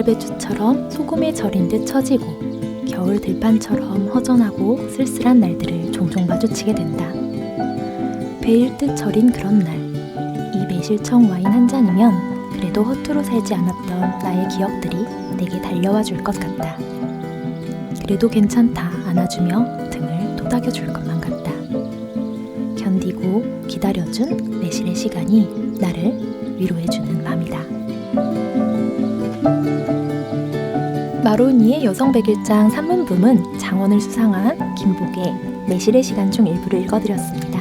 가을배추처럼 소금에 절인 듯 처지고 겨울 들판처럼 허전하고 쓸쓸한 날들을 종종 마주치게 된다. 배일 듯 절인 그런 날, 이 매실청 와인 한 잔이면 그래도 허투루 살지 않았던 나의 기억들이 내게 달려와 줄 것 같다. 그래도 괜찮다 안아주며 등을 토닥여줄 것만 같다. 견디고 기다려준 매실의 시간이 나를 위로해주는 맘이다. 마로니의 여성백일장 산문부문 장원을 수상한 김복의 매실의 시간 중 일부를 읽어드렸습니다.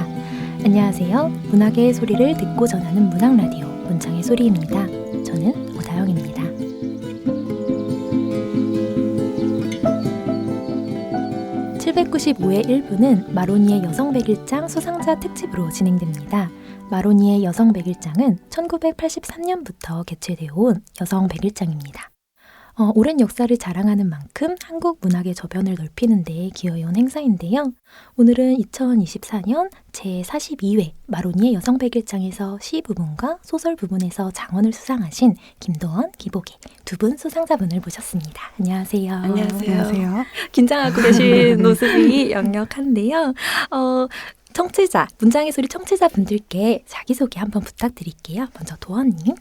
안녕하세요. 문학의 소리를 듣고 전하는 문학라디오 문장의 소리입니다. 저는 오다영입니다. 795의 1부는 마로니의 여성백일장 수상자 특집으로 진행됩니다. 마로니의 여성백일장은 1983년부터 개최되어 온 여성백일장입니다. 오랜 역사를 자랑하는 만큼 한국 문학의 저변을 넓히는 데 기여해온 행사인데요. 오늘은 2024년 제42회 마로니의 여성백일장에서 시 부분과 소설 부분에서 장원을 수상하신 김도원, 기복의 두 분 수상자분을 모셨습니다. 안녕하세요. 안녕하세요. 긴장하고 계신 모습이 역력한데요. 청취자, 문장의 소리 청취자분들께 자기소개 한번 부탁드릴게요. 먼저 도원님.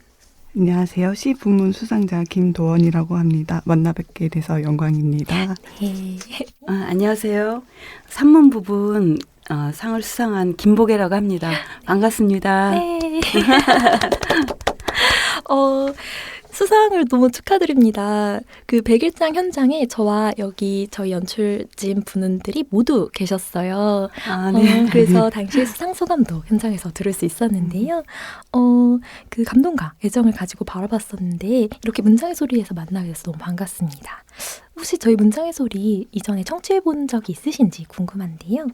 안녕하세요. 시 부문 수상자 김도원이라고 합니다. 만나 뵙게 돼서 영광입니다. 네. 안녕하세요. 산문 부분 상을 수상한 김복애라고 합니다. 반갑습니다. 네. 수상을 너무 축하드립니다. 그 백일장 현장에 저와 여기 저희 연출진 분들이 모두 계셨어요. 네. 그래서 당시 수상 소감도 현장에서 들을 수 있었는데요. 그 감동과 애정을 가지고 바라봤었는데 이렇게 문장의 소리에서 만나게 돼서 너무 반갑습니다. 혹시 저희 문장의 소리 이전에 청취해 본 적이 있으신지 궁금한데요.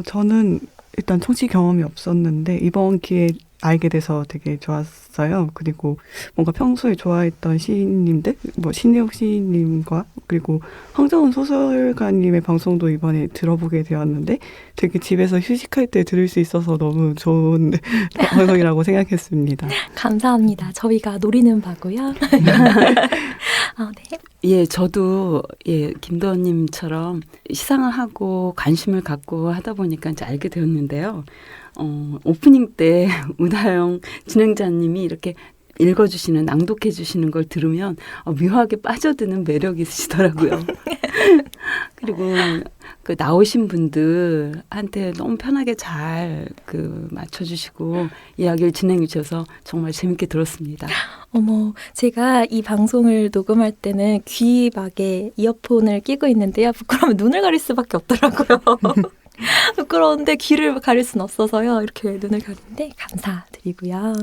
저는 일단 청취 경험이 없었는데 이번 기회에 알게 돼서 되게 좋았어요. 그리고 뭔가 평소에 좋아했던 시인님들, 신혜옥 시인님과 그리고 황정은 소설가님의 방송도 이번에 들어보게 되었는데 되게 집에서 휴식할 때 들을 수 있어서 너무 좋은 방송이라고 생각했습니다. 감사합니다. 저희가 노리는 바고요. 네. 예, 저도 김도원님처럼 시상을 하고 관심을 갖고 하다 보니까 이제 알게 되었는데요. 오프닝 때 우다영 진행자님이 이렇게 읽어주시는, 낭독해주시는 걸 들으면 묘하게 빠져드는 매력이 있으시더라고요. 그리고 그 나오신 분들한테 너무 편하게 잘 맞춰주시고 이야기를 진행해 주셔서 정말 재밌게 들었습니다. 제가 이 방송을 녹음할 때는 귀막에 이어폰을 끼고 있는데요. 부끄러우면 눈을 가릴 수밖에 없더라고요. 부끄러운데 귀를 가릴 순 없어서요. 이렇게 눈을 가리는데 감사드리고요.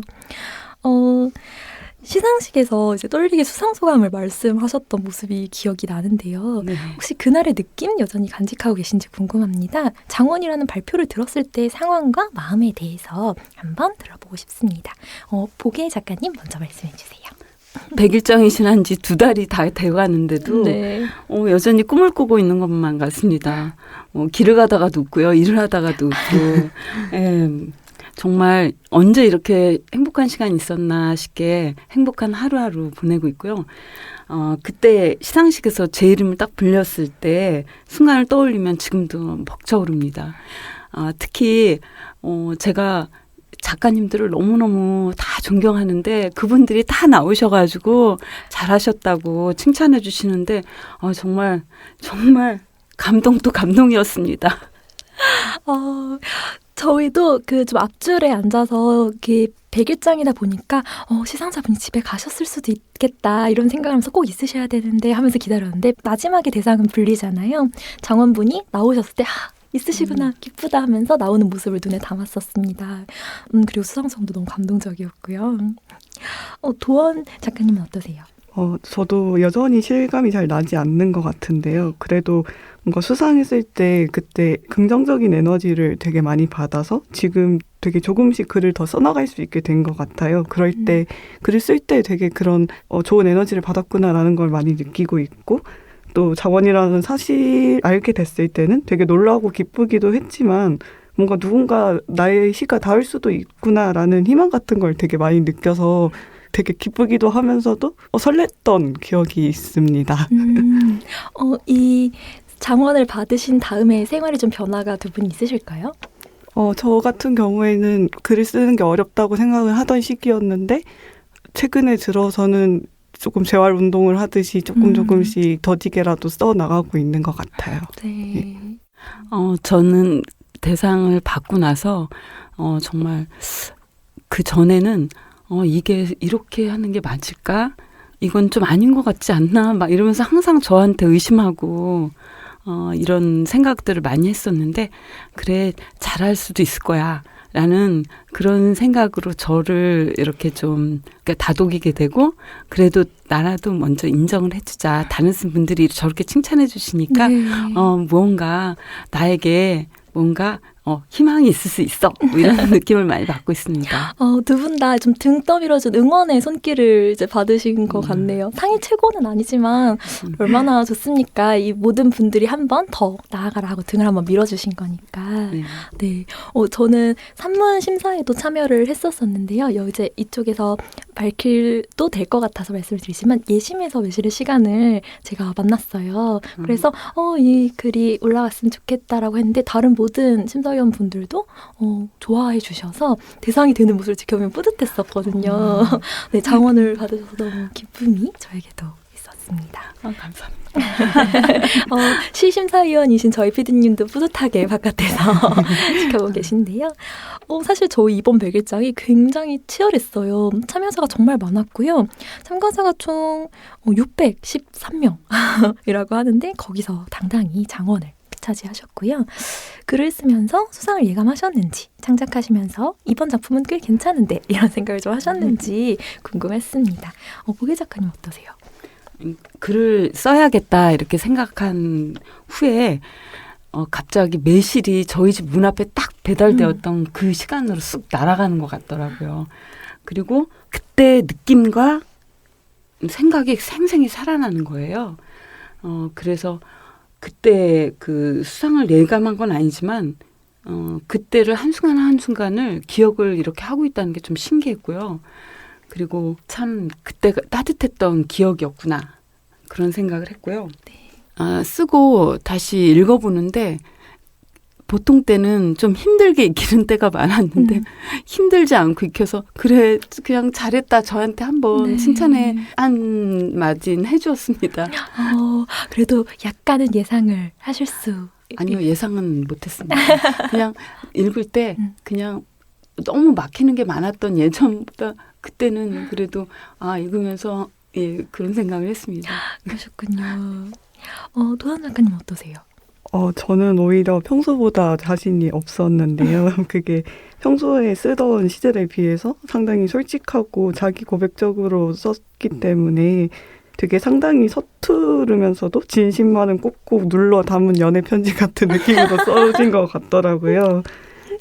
시상식에서 이제 떨리게 수상소감을 말씀하셨던 모습이 기억이 나는데요. 네. 혹시 혹시 그날의 느낌 여전히 간직하고 계신지 궁금합니다. 장원이라는 발표를 들었을 때 상황과 마음에 대해서 한번 들어보고 싶습니다. 보계 작가님 먼저 말씀해 주세요. 백일장이 지난 지 2달이 다 돼가는데도 네. 여전히 꿈을 꾸고 있는 것만 같습니다. 길을 가다가도 웃고요. 일을 하다가도 웃고. 정말 언제 이렇게 행복한 시간이 있었나 싶게 행복한 하루하루 보내고 있고요. 그때 시상식에서 제 이름을 딱 불렸을 때 순간을 떠올리면 지금도 벅차오릅니다. 특히 제가 작가님들을 너무너무 다 존경하는데 그분들이 다 나오셔가지고 잘하셨다고 칭찬해 주시는데 정말 감동도 감동이었습니다. 저희도 좀 앞줄에 앉아서 이렇게 백일장이다 보니까 시상자분이 집에 가셨을 수도 있겠다 이런 생각하면서 꼭 있으셔야 되는데 하면서 기다렸는데 마지막에 대상은 불리잖아요. 장원분이 나오셨을 때 있으시구나 기쁘다 하면서 나오는 모습을 눈에 담았었습니다. 그리고 수상성도 너무 감동적이었고요. 도원 작가님은 어떠세요? 저도 여전히 실감이 잘 나지 않는 것 같은데요. 그래도 뭔가 수상했을 때 그때 긍정적인 에너지를 되게 많이 받아서 지금 되게 조금씩 글을 더 써나갈 수 있게 된 것 같아요. 그럴 때 글을 쓸 때 되게 그런 좋은 에너지를 받았구나라는 걸 많이 느끼고 있고 또 장원이라는 사실 알게 됐을 때는 되게 놀라고 기쁘기도 했지만 뭔가 누군가 나의 시가 닿을 수도 있구나라는 희망 같은 걸 되게 많이 느껴서 되게 기쁘기도 하면서도 설렜던 기억이 있습니다. 이 장원을 받으신 다음에 생활에 좀 변화가 두 분 있으실까요? 저 같은 경우에는 글을 쓰는 게 어렵다고 생각을 하던 시기였는데 최근에 들어서는 조금 재활 운동을 하듯이 조금씩 더디게라도 써나가고 있는 것 같아요. 네. 저는 대상을 받고 나서 정말 그 전에는 이게 이렇게 하는 게 맞을까? 이건 좀 아닌 것 같지 않나? 막 이러면서 항상 저한테 의심하고 이런 생각들을 많이 했었는데 그래 잘할 수도 있을 거야 라는 그런 생각으로 저를 이렇게 좀 다독이게 되고 그래도 나라도 먼저 인정을 해주자. 다른 분들이 저렇게 칭찬해 주시니까 네. 무언가 나에게 뭔가 희망이 있을 수 있어. 뭐 이런 느낌을 많이 받고 있습니다. 두 분 다 좀 등 떠밀어준 응원의 손길을 이제 받으신 것 같네요. 상위 최고는 아니지만 얼마나 좋습니까? 이 모든 분들이 한 번 더 나아가라 하고 등을 한번 밀어주신 거니까. 네. 네. 저는 산문 심사에도 참여를 했었었는데요. 이제 이쪽에서 밝힐도 될 것 같아서 말씀을 드리지만 예심에서 외실의 시간을 제가 만났어요. 그래서 이 글이 올라갔으면 좋겠다라고 했는데 다른 모든 심사위원 분들도 좋아해 주셔서 대상이 되는 모습을 지켜보면 뿌듯했었거든요. 네, 장원을 받으셔서 너무 기쁨이 저에게도 있었습니다. 감사합니다. 시심사위원이신 저희 PD님도 뿌듯하게 바깥에서 지켜보고 계신데요. 사실 저희 이번 100일장이 굉장히 치열했어요. 참여자가 정말 많았고요. 참가자가 총 613명이라고 하는데 거기서 당당히 장원을 차지하셨고요. 글을 쓰면서 수상을 예감하셨는지, 창작하시면서 이번 작품은 꽤 괜찮은데 이런 생각을 좀 하셨는지 궁금했습니다. 보계 작가님 어떠세요? 글을 써야겠다 이렇게 생각한 후에 갑자기 매실이 저희 집 문 앞에 딱 배달되었던 그 시간으로 쑥 날아가는 것 같더라고요. 그리고 그때 느낌과 생각이 생생히 살아나는 거예요. 그래서 그때 그 수상을 예감한 건 아니지만 그때를 한순간을 기억을 이렇게 하고 있다는 게 좀 신기했고요. 그리고 참 그때가 따뜻했던 기억이었구나 그런 생각을 했고요. 쓰고 다시 읽어보는데 보통 때는 좀 힘들게 익히는 때가 많았는데 힘들지 않고 익혀서 그래 그냥 잘했다 저한테 한번 칭찬에 한마디는 해주었습니다. 그래도 약간은 예상을 하실 수 아니요 예상은 못했습니다. 그냥 읽을 때 그냥 너무 막히는 게 많았던 예전보다 그때는 그래도 읽으면서 그런 생각을 했습니다. 그러셨군요. 도한 작가님 어떠세요? 저는 오히려 평소보다 자신이 없었는데요. 그게 평소에 쓰던 시절에 비해서 상당히 솔직하고 자기 고백적으로 썼기 때문에 되게 상당히 서투르면서도 진심만은 꼭꼭 눌러 담은 연애 편지 같은 느낌으로 써진 것 같더라고요.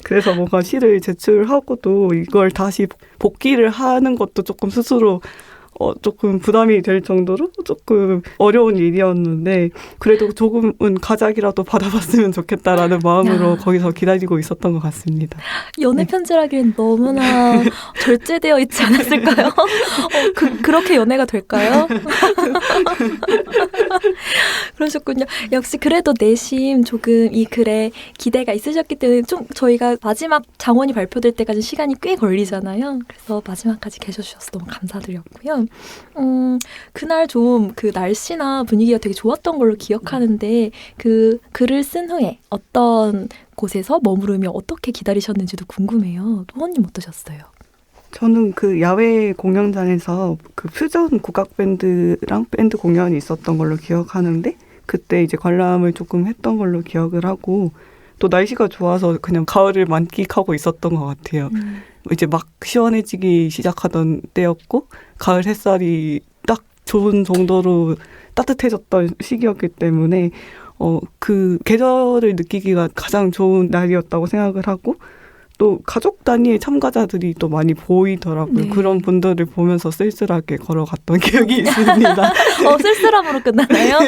그래서 뭔가 시를 제출하고도 이걸 다시 복기를 하는 것도 조금 스스로 조금 부담이 될 정도로 조금 어려운 일이었는데 그래도 조금은 가작이라도 받아봤으면 좋겠다라는 마음으로 거기서 기다리고 있었던 것 같습니다. 연애 편지라기엔 너무나 절제되어 있지 않았을까요? 그렇게 연애가 될까요? 그러셨군요. 역시 그래도 내심 조금 이 글에 기대가 있으셨기 때문에 좀 저희가 마지막 장원이 발표될 때까지 시간이 꽤 걸리잖아요. 그래서 마지막까지 계셔주셔서 너무 감사드렸고요. 그날 좀 그 날씨나 분위기가 되게 좋았던 걸로 기억하는데 그 글을 쓴 후에 어떤 곳에서 머무르며 어떻게 기다리셨는지도 궁금해요. 도원님 어떠셨어요? 저는 그 야외 공연장에서 그 퓨전 국악밴드랑 밴드 공연이 있었던 걸로 기억하는데 그때 이제 관람을 조금 했던 걸로 기억을 하고 또 날씨가 좋아서 그냥 가을을 만끽하고 있었던 것 같아요. 이제 막 시원해지기 시작하던 때였고 가을 햇살이 딱 좋은 정도로 따뜻해졌던 시기였기 때문에 그 계절을 느끼기가 가장 좋은 날이었다고 생각을 하고 또 가족 단위의 참가자들이 또 많이 보이더라고요. 네. 그런 분들을 보면서 쓸쓸하게 걸어갔던 기억이 있습니다. 쓸쓸함으로 끝나나요?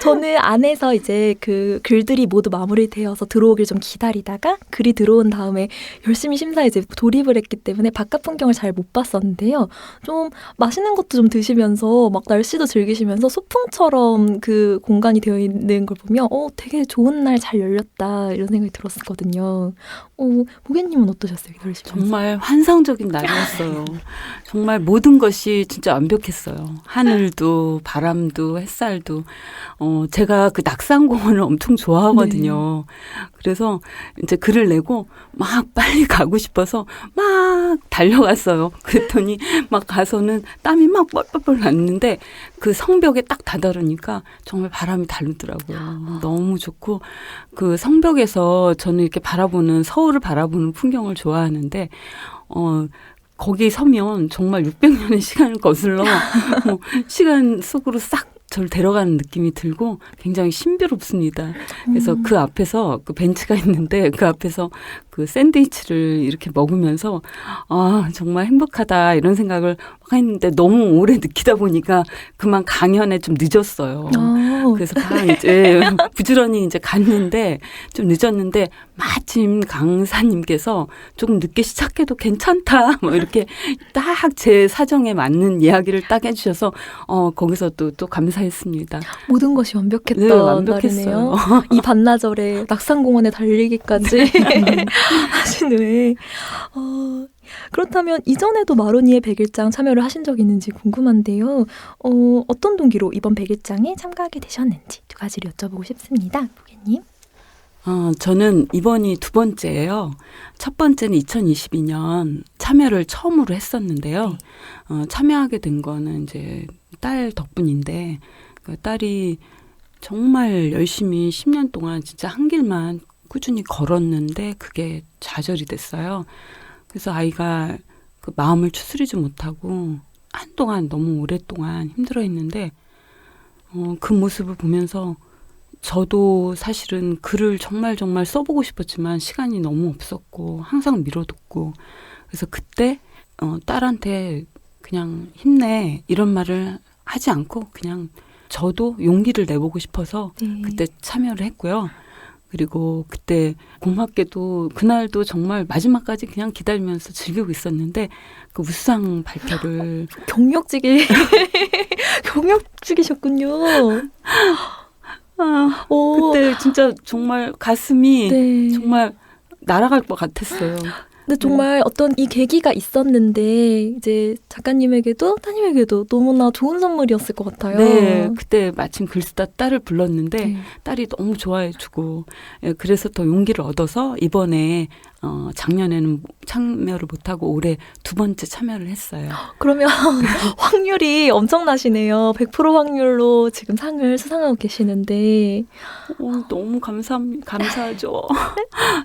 저는 안에서 이제 그 글들이 모두 마무리되어서 들어오길 좀 기다리다가 글이 들어온 다음에 열심히 심사에 이제 돌입을 했기 때문에 바깥 풍경을 잘 못 봤었는데요. 좀 맛있는 것도 좀 드시면서 막 날씨도 즐기시면서 소풍처럼 그 공간이 되어 있는 걸 보면 되게 좋은 날 잘 열렸다 이런 생각이 들었거든요. 보게님은 어떠셨어요? 기다리시면서? 정말 환상적인 날이었어요. 정말 모든 것이 진짜 완벽했어요. 하늘도 바람도 햇살도. 제가 그 낙산공원을 엄청 좋아하거든요. 그래서 이제 글을 내고 막 빨리 가고 싶어서 막 달려갔어요. 그랬더니 막 가서는 땀이 막 뻘뻘뻘 났는데 그 성벽에 딱 다다르니까 정말 바람이 다르더라고요. 너무 좋고 그 성벽에서 저는 이렇게 바라보는 서울을 바라보는 풍경을 좋아하는데 거기 서면 정말 600년의 시간을 거슬러 시간 속으로 싹 저를 데려가는 느낌이 들고 굉장히 신비롭습니다. 그래서 그 앞에서 그 벤치가 있는데 그 앞에서 그 샌드위치를 이렇게 먹으면서 정말 행복하다 이런 생각을 막 했는데 너무 오래 느끼다 보니까 그만 강연에 좀 늦었어요. 그래서 이제 부지런히 이제 갔는데 좀 늦었는데 마침 강사님께서 조금 늦게 시작해도 괜찮다 뭐 이렇게 딱 제 사정에 맞는 이야기를 딱 해주셔서 거기서 또 감사했습니다. 모든 것이 완벽했던 네, 완벽했어요. 날이네요. 이 반나절에 낙산공원에 달리기까지 하신 후에 그렇다면 이전에도 마로니에 100일장 참여를 하신 적이 있는지 궁금한데요. 어떤 동기로 이번 100일장에 참가하게 되셨는지 두 가지를 여쭤보고 싶습니다. 보게님. 저는 이번이 두 번째예요. 첫 번째는 2022년 참여를 처음으로 했었는데요. 참여하게 된 거는 이제 딸 덕분인데 그 딸이 정말 열심히 10년 동안 진짜 한 길만 꾸준히 걸었는데 그게 좌절이 됐어요. 그래서 아이가 그 마음을 추스리지 못하고 한동안 너무 오랫동안 힘들어했는데 그 모습을 보면서 저도 사실은 글을 정말 써보고 싶었지만 시간이 너무 없었고 항상 미뤄뒀고 그래서 그때 딸한테 그냥 힘내 이런 말을 하지 않고 그냥 저도 용기를 내보고 싶어서 그때 참여를 했고요. 그리고 그때 고맙게도 그날도 정말 마지막까지 그냥 기다리면서 즐기고 있었는데 그 우수상 발표를 경력직이셨군요. 그때 진짜 정말 가슴이 정말 날아갈 것 같았어요. 근데 정말 어떤 이 계기가 있었는데 이제 작가님에게도 따님에게도 너무나 좋은 선물이었을 것 같아요. 네, 그때 마침 글쓰다 딸을 불렀는데 딸이 너무 좋아해주고 그래서 더 용기를 얻어서 이번에 작년에는 참여를 못하고 올해 두 번째 참여를 했어요. 그러면 확률이 엄청나시네요. 100% 확률로 지금 상을 수상하고 계시는데 너무 감사하죠.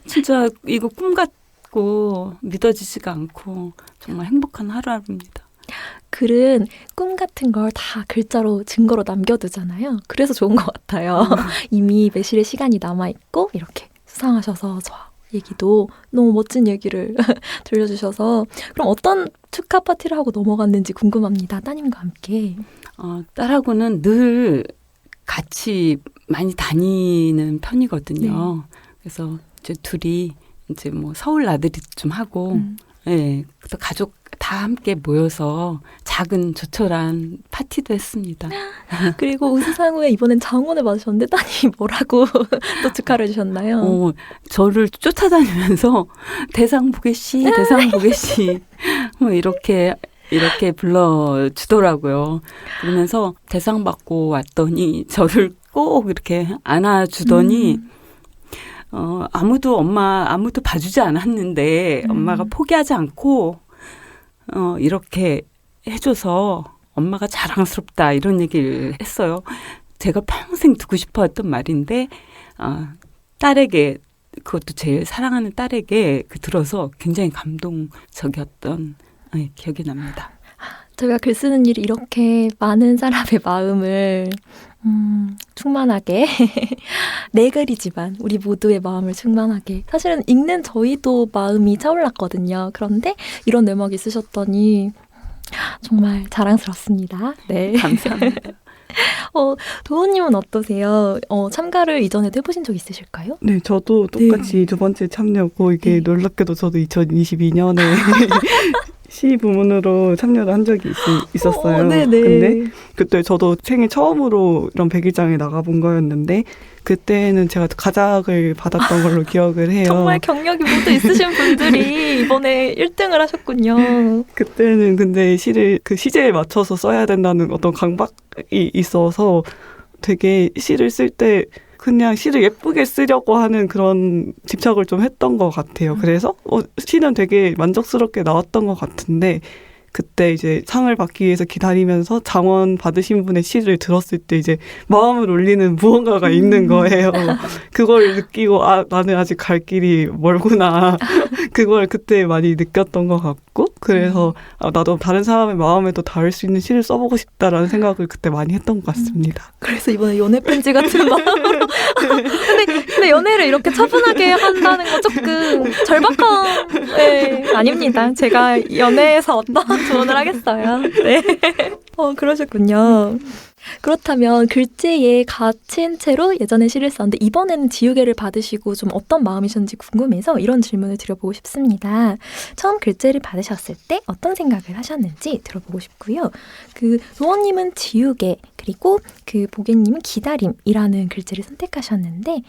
진짜 이거 꿈 같고 믿어지지가 않고 정말 행복한 하루하루입니다. 글은 꿈 같은 걸 다 글자로 증거로 남겨두잖아요. 그래서 좋은 것 같아요. 이미 매실의 시간이 남아있고 이렇게 수상하셔서 저 얘기도 너무 멋진 얘기를 들려주셔서 그럼 어떤 축하 파티를 하고 넘어갔는지 궁금합니다. 따님과 함께. 딸하고는 늘 같이 많이 다니는 편이거든요. 그래서 이제 둘이 이제 뭐 서울 나들이 좀 하고 그래서 가족 다 함께 모여서 작은 조촐한 파티도 했습니다. 그리고 우수상 후에 이번엔 장원을 받으셨는데 따님이 뭐라고 또 축하를 해주셨나요? 저를 쫓아다니면서 대상 보게씨 뭐 이렇게 불러주더라고요. 그러면서 대상 받고 왔더니 저를 꼭 이렇게 안아주더니 아무도 봐주지 않았는데 엄마가 포기하지 않고 이렇게 해줘서 엄마가 자랑스럽다 이런 얘기를 했어요. 제가 평생 듣고 싶어 했던 말인데 딸에게 그것도 제일 사랑하는 딸에게 들어서 굉장히 감동적이었던 기억이 납니다. 저희가 글 쓰는 일이 이렇게 많은 사람의 마음을 충만하게 내 글이지만 우리 모두의 마음을 충만하게 사실은 읽는 저희도 마음이 차올랐거든요. 그런데 이런 내막이 있으셨더니 정말 자랑스럽습니다. 네. 감사합니다. 도훈님은 어떠세요? 참가를 이전에도 해보신 적 있으실까요? 네, 저도 똑같이 두 번째 참여고 이게 네. 놀랍게도 저도 2022년에 시 부문으로 참여를 한 적이 있었어요. 네네. 근데 그때 저도 생애 처음으로 이런 백일장에 나가본 거였는데 그때는 제가 가작을 받았던 걸로 기억을 해요. 정말 경력이 모두 있으신 분들이 이번에 1등을 하셨군요. 그때는 근데 시를 그 시제에 맞춰서 써야 된다는 어떤 강박이 있어서 되게 시를 쓸 때 그냥 시를 예쁘게 쓰려고 하는 그런 집착을 좀 했던 것 같아요. 그래서 시는 되게 만족스럽게 나왔던 것 같은데 그때 이제 상을 받기 위해서 기다리면서 장원 받으신 분의 시를 들었을 때 이제 마음을 울리는 무언가가 있는 거예요. 그걸 느끼고 나는 아직 갈 길이 멀구나. 그걸 그때 많이 느꼈던 것 같고 그래서 나도 다른 사람의 마음에도 닿을 수 있는 시를 써보고 싶다라는 생각을 그때 많이 했던 것 같습니다. 그래서 이번에 연애 편지 같은 마음으로 근데 연애를 이렇게 차분하게 한다는 건 조금 절박한 아닙니다. 제가 연애에서 어떤 조언을 하겠어요. 네. 그러셨군요. 그렇다면 글재에 갇힌 채로 예전에 시를 썼는데 이번에는 지우개를 받으시고 좀 어떤 마음이셨는지 궁금해서 이런 질문을 드려보고 싶습니다. 처음 글재를 받으셨을 때 어떤 생각을 하셨는지 들어보고 싶고요. 도원님은 지우개 그리고 보개님은 기다림이라는 글재를 선택하셨는데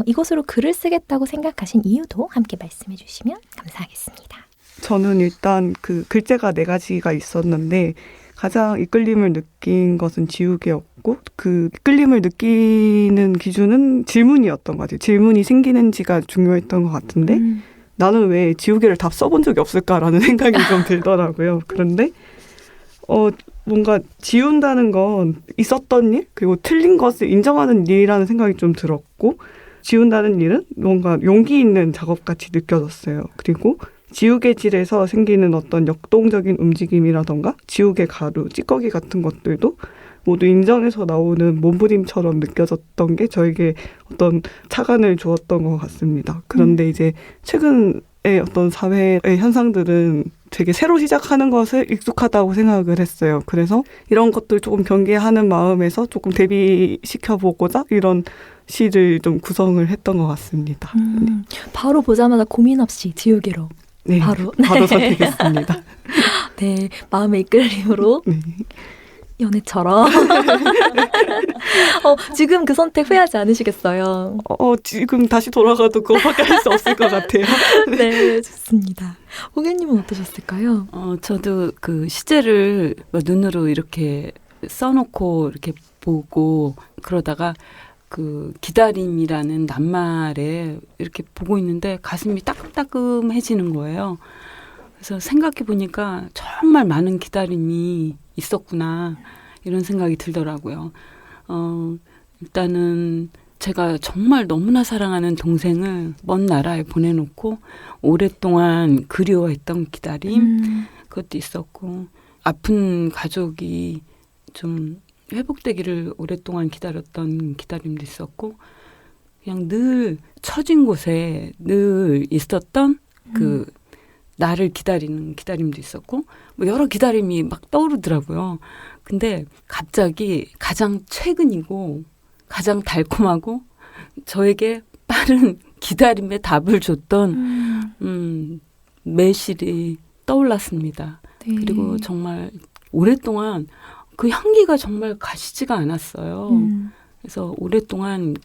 이것으로 글을 쓰겠다고 생각하신 이유도 함께 말씀해 주시면 감사하겠습니다. 저는 일단 그 글재가 4가지가 있었는데 가장 이끌림을 느낀 것은 지우개였고 그 이끌림을 느끼는 기준은 질문이었던 것 같아요. 질문이 생기는지가 중요했던 것 같은데 나는 왜 지우개를 다 써본 적이 없을까라는 생각이 좀 들더라고요. 그런데 뭔가 지운다는 건 있었던 일 그리고 틀린 것을 인정하는 일이라는 생각이 좀 들었고 지운다는 일은 뭔가 용기 있는 작업같이 느껴졌어요. 그리고 지우개질에서 생기는 어떤 역동적인 움직임이라던가 지우개 가루, 찌꺼기 같은 것들도 모두 인정해서 나오는 몸부림처럼 느껴졌던 게 저에게 어떤 착안을 주었던 것 같습니다. 그런데 이제 최근의 어떤 사회의 현상들은 되게 새로 시작하는 것을 익숙하다고 생각을 했어요. 그래서 이런 것들 조금 경계하는 마음에서 조금 대비시켜보고자 이런 시를 좀 구성을 했던 것 같습니다. 바로 보자마자 고민 없이 지우개로. 네, 바로 선택했습니다. 네, 마음의 이끌림으로 네. 연애처럼. 지금 그 선택 후회하지 않으시겠어요? 지금 다시 돌아가도 그거밖에 할 수 없을 것 같아요. 네, 좋습니다. 호객님은 어떠셨을까요? 저도 그 시제를 눈으로 이렇게 써놓고 이렇게 보고 그러다가 그 기다림이라는 낱말에 이렇게 보고 있는데 가슴이 따끔따끔해지는 거예요. 그래서 생각해 보니까 정말 많은 기다림이 있었구나 이런 생각이 들더라고요. 일단은 제가 정말 너무나 사랑하는 동생을 먼 나라에 보내놓고 오랫동안 그리워했던 기다림 그것도 있었고 아픈 가족이 좀 회복되기를 오랫동안 기다렸던 기다림도 있었고 그냥 늘 처진 곳에 늘 있었던 그 나를 기다리는 기다림도 있었고 뭐 여러 기다림이 막 떠오르더라고요. 근데 갑자기 가장 최근이고 가장 달콤하고 저에게 빠른 기다림의 답을 줬던 매실이 떠올랐습니다. 네. 그리고 정말 오랫동안 그 향기가 정말 가시지가 않았어요. 그래서 오랫동안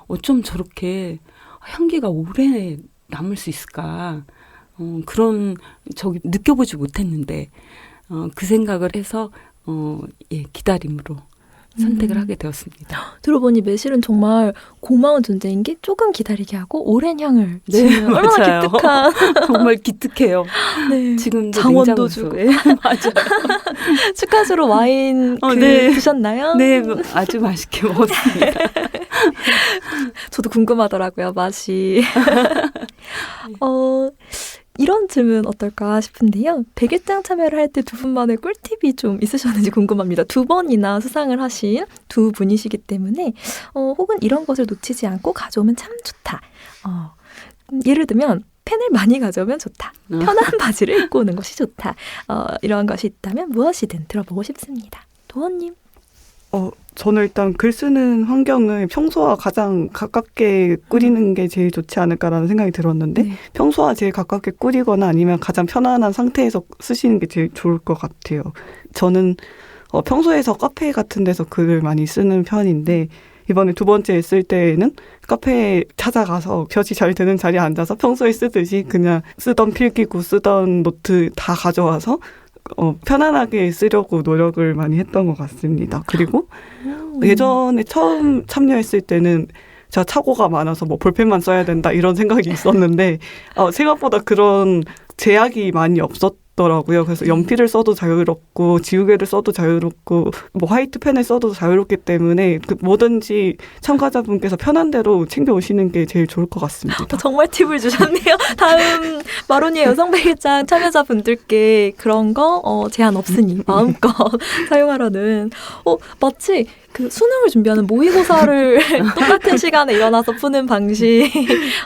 어쩜 저렇게 향기가 오래 남을 수 있을까. 그런 적이 느껴보지 못했는데 그 생각을 해서 기다림으로 선택을 하게 되었습니다. 들어보니 매실은 정말 고마운 존재인 게 조금 기다리게 하고 오랜 향을 주는 맞아요. 얼마나 기특한. 정말 기특해요. 네. 지금도 장원도 냉장고에. 주고. 맞아요. 축하주로 와인 네. 드셨나요? 네, 아주 맛있게 먹었습니다. 저도 궁금하더라고요, 맛이. 이런 질문 어떨까 싶은데요. 백일장 참여를 할 때 두 분만의 꿀팁이 좀 있으셨는지 궁금합니다. 두 번이나 수상을 하신 두 분이시기 때문에 혹은 이런 것을 놓치지 않고 가져오면 참 좋다. 예를 들면 펜을 많이 가져오면 좋다. 편한 바지를 입고 오는 것이 좋다. 이러한 것이 있다면 무엇이든 들어보고 싶습니다. 도원님. 저는 일단 글 쓰는 환경을 평소와 가장 가깝게 꾸리는 게 제일 좋지 않을까라는 생각이 들었는데 네. 평소와 제일 가깝게 꾸리거나 아니면 가장 편안한 상태에서 쓰시는 게 제일 좋을 것 같아요. 저는 평소에서 카페 같은 데서 글을 많이 쓰는 편인데 이번에 두 번째 쓸 때에는 카페에 찾아가서 볕이 잘 드는 자리에 앉아서 평소에 쓰듯이 그냥 쓰던 필기구, 쓰던 노트 다 가져와서 편안하게 쓰려고 노력을 많이 했던 것 같습니다. 그리고 예전에 처음 참여했을 때는 제가 착오가 많아서 뭐 볼펜만 써야 된다 이런 생각이 있었는데 생각보다 그런 제약이 많이 없었더라고요. 그래서 연필을 써도 자유롭고 지우개를 써도 자유롭고 뭐 화이트 펜을 써도 자유롭기 때문에 뭐든지 참가자분께서 편한 대로 챙겨오시는 게 제일 좋을 것 같습니다. 정말 팁을 주셨네요. 다음 마로니의 여성 백일장 참여자분들께 그런 거 제한 없으니 마음껏 사용하라는 마치 그 수능을 준비하는 모의고사를 똑같은 시간에 일어나서 푸는 방식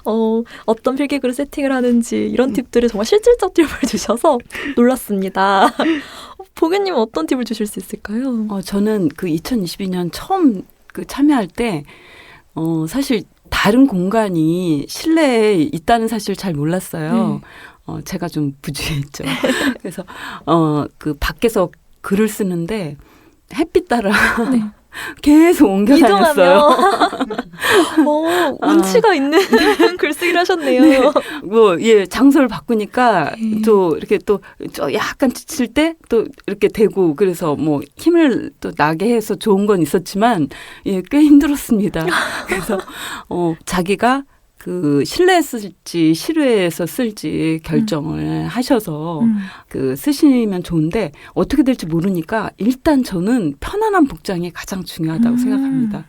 어떤 필기구를 세팅을 하는지 이런 팁들을 정말 실질적 팁을 주셔서 놀랐습니다. 보기님은 어떤 팁을 주실 수 있을까요? 저는 그 2022년 처음 그 참여할 때 사실 다른 공간이 실내에 있다는 사실을 잘 몰랐어요. 제가 좀 부주의했죠. 그래서 그 밖에서 글을 쓰는데 햇빛 따라 네. 계속 옮겨 다녔어요. 운치가 있는 글쓰기를 하셨네요. 네. 장소를 바꾸니까 네. 또 이렇게 또 약간 지칠 때 또 이렇게 되고 그래서 뭐 힘을 또 나게 해서 좋은 건 있었지만 꽤 힘들었습니다. 그래서 자기가 그 실내에 쓸지 실외에서 쓸지 결정을 하셔서 그 쓰시면 좋은데 어떻게 될지 모르니까 일단 저는 편안한 복장이 가장 중요하다고 생각합니다.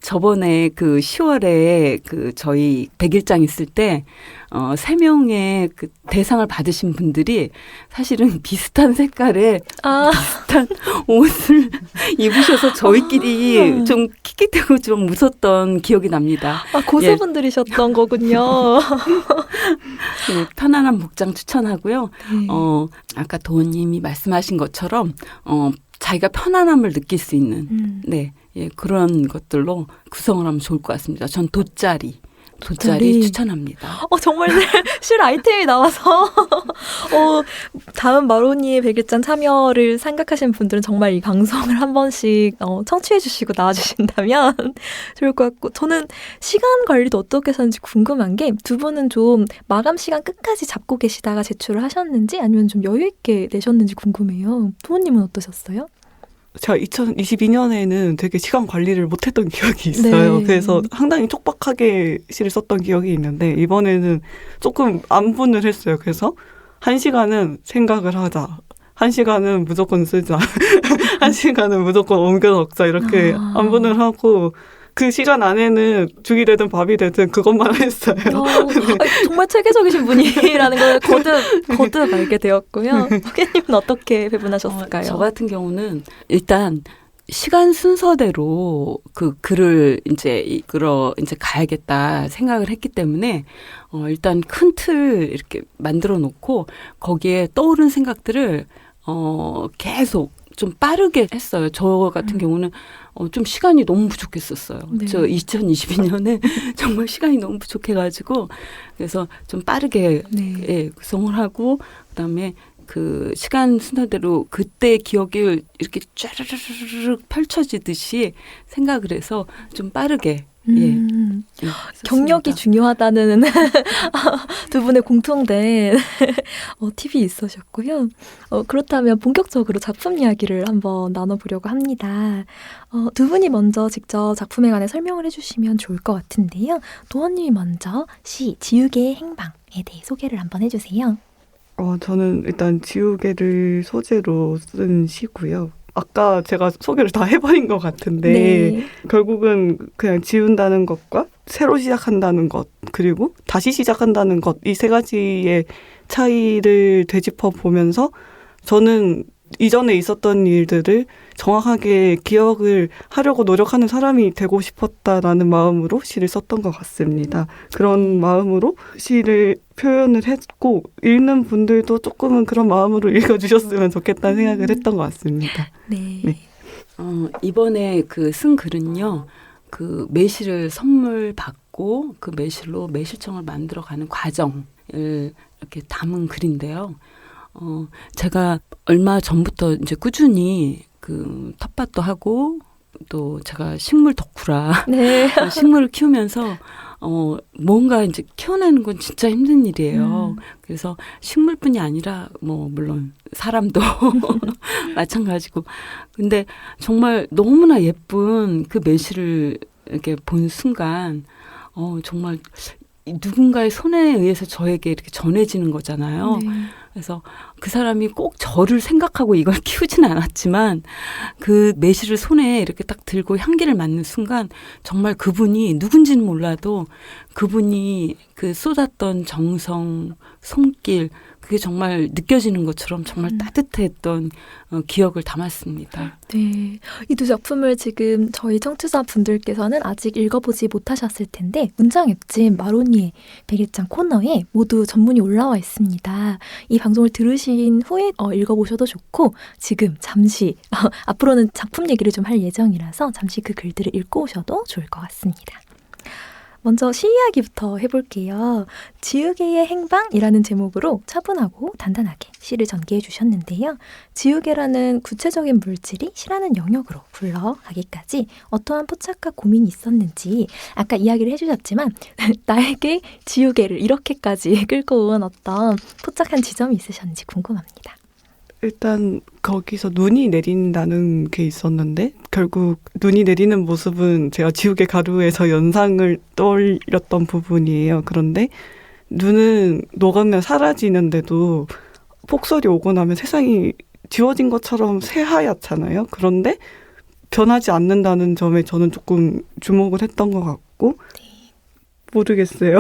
저번에 그 10월에 그 저희 백일장 있을 때 3명의 그 대상을 받으신 분들이 사실은 비슷한 색깔의 비슷한 옷을 입으셔서 저희끼리 좀 킥킥대고 좀 웃었던 기억이 납니다. 고수분들이셨던 거군요. 편안한 복장 추천하고요. 아까 도원님이 말씀하신 것처럼 자기가 편안함을 느낄 수 있는 그런 것들로 구성을 하면 좋을 것 같습니다. 전 돗자리 추천합니다. 정말 실 아이템이 나와서 다음 마로니의 백일장 참여를 생각하시는 분들은 정말 이 방송을 한 번씩 청취해 주시고 나와주신다면 좋을 것 같고 저는 시간 관리도 어떻게 하셨는지 궁금한 게 두 분은 좀 마감 시간 끝까지 잡고 계시다가 제출을 하셨는지 아니면 좀 여유 있게 내셨는지 궁금해요. 부모님은 어떠셨어요? 제가 2022년에는 되게 시간 관리를 못했던 기억이 있어요. 네. 그래서 상당히 촉박하게 시를 썼던 기억이 있는데 이번에는 조금 안분을 했어요. 그래서 1시간은 생각을 하자. 1시간은 무조건 쓰자. 1시간은 무조건 옮겨 넣자. 이렇게 안분을 하고 그 시간 안에는 죽이 되든 밥이 되든 그것만 했어요. 정말 체계적이신 분이라는 걸 거듭 알게 되었고요. 후계님은 어떻게 배분하셨을까요? 저 같은 경우는 일단 시간 순서대로 그 글을 이제 가야겠다 생각을 했기 때문에 일단 큰 틀 이렇게 만들어 놓고 거기에 떠오른 생각들을 계속 좀 빠르게 했어요. 저 같은 경우는 좀 시간이 너무 부족했었어요. 네. 저 2022년에 정말 시간이 너무 부족해가지고 그래서 좀 빠르게 구성을 하고 그다음에 그 시간 순서대로 그때 기억이 이렇게 쫘르르르 펼쳐지듯이 생각을 해서 좀 빠르게 경력이 중요하다는 두 분의 공통된 팁이 있으셨고요. 그렇다면 본격적으로 작품 이야기를 한번 나눠보려고 합니다. 두 분이 먼저 직접 작품에 관해 설명을 해주시면 좋을 것 같은데요. 도원님이 먼저 시 지우개의 행방에 대해 소개를 한번 해주세요. 저는 일단 지우개를 소재로 쓴 시고요. 아까 제가 소개를 다 해버린 것 같은데 네. 결국은 그냥 지운다는 것과 새로 시작한다는 것 그리고 다시 시작한다는 것 이 세 가지의 차이를 되짚어 보면서 저는 이전에 있었던 일들을 정확하게 기억을 하려고 노력하는 사람이 되고 싶었다라는 마음으로 시를 썼던 것 같습니다. 그런 마음으로 시를 표현을 했고 읽는 분들도 조금은 그런 마음으로 읽어주셨으면 좋겠다는 생각을 했던 것 같습니다. 네. 네. 이번에 그 쓴 글은요. 그 매실을 선물 받고 그 매실로 매실청을 만들어가는 과정을 이렇게 담은 글인데요. 제가 얼마 전부터 이제 꾸준히 그 텃밭도 하고 또 제가 식물 덕후라 네. 식물을 키우면서 뭔가 이제 키워내는 건 진짜 힘든 일이에요. 그래서 식물뿐이 아니라 뭐 물론 사람도 마찬가지고. 근데 정말 너무나 예쁜 그 매실을 이렇게 본 순간 정말 누군가의 손에 의해서 저에게 이렇게 전해지는 거잖아요. 네. 그래서 그 사람이 꼭 저를 생각하고 이걸 키우진 않았지만 그 매실을 손에 이렇게 딱 들고 향기를 맡는 순간 정말 그분이 누군지는 몰라도 그분이 그 쏟았던 정성, 손길 그게 정말 느껴지는 것처럼 정말 따뜻했던 기억을 담았습니다. 네. 이 두 작품을 지금 저희 청취자분들께서는 아직 읽어보지 못하셨을 텐데 문장 앱진 마로니에 백일장 코너에 모두 전문이 올라와 있습니다. 이 방송을 들으신 후에 읽어보셔도 좋고 지금 잠시 앞으로는 작품 얘기를 좀 할 예정이라서 잠시 그 글들을 읽고 오셔도 좋을 것 같습니다. 먼저 시 이야기부터 해볼게요. 지우개의 행방이라는 제목으로 차분하고 단단하게 시를 전개해 주셨는데요. 지우개라는 구체적인 물질이 시라는 영역으로 굴러가기까지 어떠한 포착과 고민이 있었는지 아까 이야기를 해주셨지만 나에게 지우개를 이렇게까지 끌고 온 어떤 포착한 지점이 있으셨는지 궁금합니다. 일단 거기서 눈이 내린다는 게 있었는데 결국 눈이 내리는 모습은 제가 지우개 가루에서 연상을 떠올렸던 부분이에요. 그런데 눈은 녹으면 사라지는데도 폭설이 오고 나면 세상이 지워진 것처럼 새하얗잖아요. 그런데 변하지 않는다는 점에 저는 조금 주목을 했던 것 같고 모르겠어요.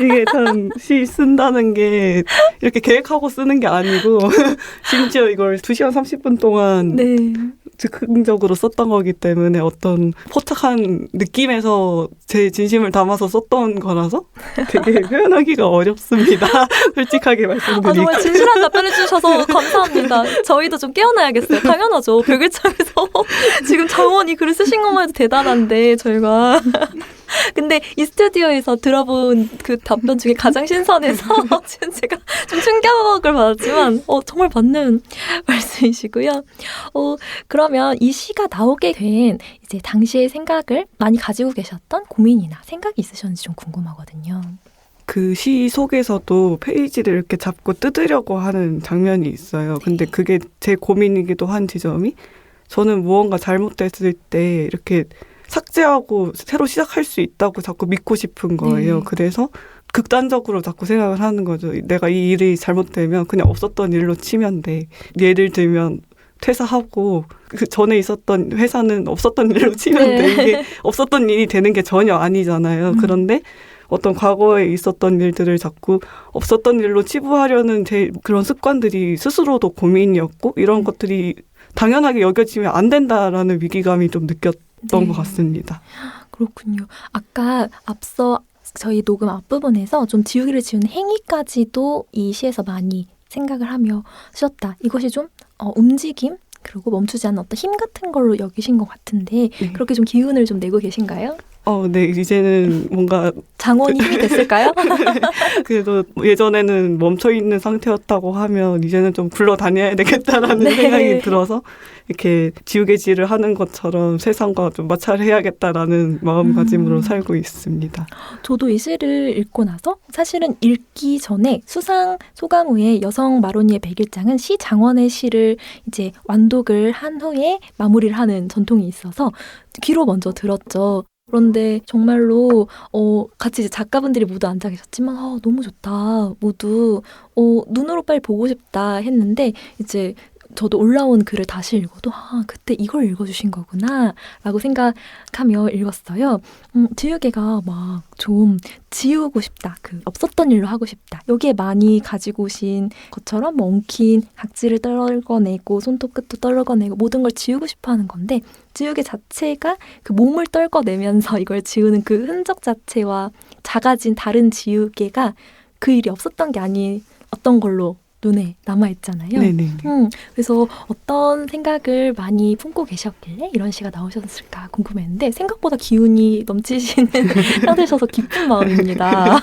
이게 참 시 쓴다는 게 이렇게 계획하고 쓰는 게 아니고 심지어 이걸 2시간 30분 동안 네. 즉흥적으로 썼던 거기 때문에 어떤 포착한 느낌에서 제 진심을 담아서 썼던 거라서 되게 표현하기가 어렵습니다. 솔직하게 말씀드리고. 정말 진실한 답변해 주셔서 감사합니다. 저희도 좀 깨어나야겠어요. 당연하죠. 벽일창에서 지금 정원이 글을 쓰신 것만 해도 대단한데 저희가 근데 이 스튜디오에서 들어본 그 답변 중에 가장 신선해서 지금 제가 좀 충격을 받았지만 정말 맞는 말씀이시고요. 그러면 이 시가 나오게 된 이제 당시의 생각을 많이 가지고 계셨던 고민이나 생각이 있으셨는지 좀 궁금하거든요. 그 시 속에서도 페이지를 이렇게 잡고 뜯으려고 하는 장면이 있어요. 근데 그게 제 고민이기도 한 지점이 저는 무언가 잘못됐을 때 이렇게 삭제하고 새로 시작할 수 있다고 자꾸 믿고 싶은 거예요. 네. 그래서 극단적으로 자꾸 생각을 하는 거죠. 내가 이 일이 잘못되면 그냥 없었던 일로 치면 돼. 예를 들면 퇴사하고 그 전에 있었던 회사는 없었던 일로 치면 돼. 이게 없었던 일이 되는 게 전혀 아니잖아요. 그런데 어떤 과거에 있었던 일들을 자꾸 없었던 일로 치부하려는 제 그런 습관들이 스스로도 고민이었고 이런 것들이 당연하게 여겨지면 안 된다라는 위기감이 좀 느꼈던 것 같습니다. 그렇군요. 아까 앞서 저희 녹음 앞부분에서 좀 지우개를 지우는 행위까지도 이 시에서 많이 생각을 하며 쓰셨다. 이것이 좀 움직임 그리고 멈추지 않는 어떤 힘 같은 걸로 여기신 것 같은데 그렇게 좀 기운을 좀 내고 계신가요? 네. 이제는 뭔가 장원이 힘이 됐을까요? 그래도 예전에는 멈춰있는 상태였다고 하면 이제는 좀 굴러다녀야 되겠다라는 네. 생각이 들어서 이렇게 지우개질을 하는 것처럼 세상과 좀 마찰을 해야겠다라는 마음가짐으로 살고 있습니다. 저도 이 시를 읽고 나서 사실은 읽기 전에 수상 소감 후에 여성 마로니의 백일장은 시 장원의 시를 이제 완독을 한 후에 마무리를 하는 전통이 있어서 귀로 먼저 들었죠. 그런데 정말로 같이 이제 작가분들이 모두 앉아 계셨지만 너무 좋다. 모두 눈으로 빨리 보고 싶다 했는데 이제 저도 올라온 글을 다시 읽어도 그때 이걸 읽어주신 거구나 라고 생각하며 읽었어요. 지우개가 막 좀 지우고 싶다. 없었던 일로 하고 싶다. 여기에 많이 가지고 오신 것처럼 뭐 엉킨 각질을 떨궈내고 손톱 끝도 떨궈내고 모든 걸 지우고 싶어 하는 건데 지우개 자체가 그 몸을 떨궈내면서 이걸 지우는 그 흔적 자체와 작아진 다른 지우개가 그 일이 없었던 게 아니었던 걸로 눈에 남아있잖아요. 네네. 그래서 어떤 생각을 많이 품고 계셨길래 이런 시가 나오셨을까 궁금했는데 생각보다 기운이 넘치시는 상태셔서 기쁜 마음입니다.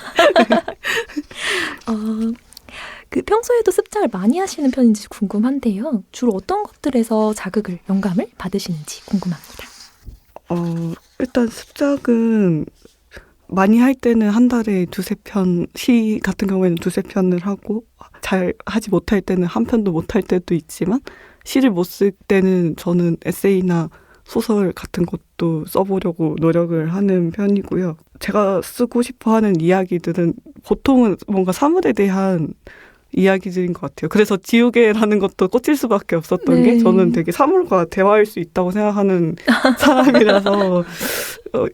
평소에도 습작을 많이 하시는 편인지 궁금한데요. 주로 어떤 것들에서 영감을 받으시는지 궁금합니다. 일단 습작은 많이 할 때는 한 달에 2-3편, 시 같은 경우에는 2-3편을 하고 잘 하지 못할 때는 한 편도 못할 때도 있지만 시를 못 쓸 때는 저는 에세이나 소설 같은 것도 써보려고 노력을 하는 편이고요. 제가 쓰고 싶어하는 이야기들은 보통은 뭔가 사물에 대한 이야기들인 것 같아요. 그래서 지우개라는 것도 꽂힐 수밖에 없었던 게 저는 되게 사물과 대화할 수 있다고 생각하는 사람이라서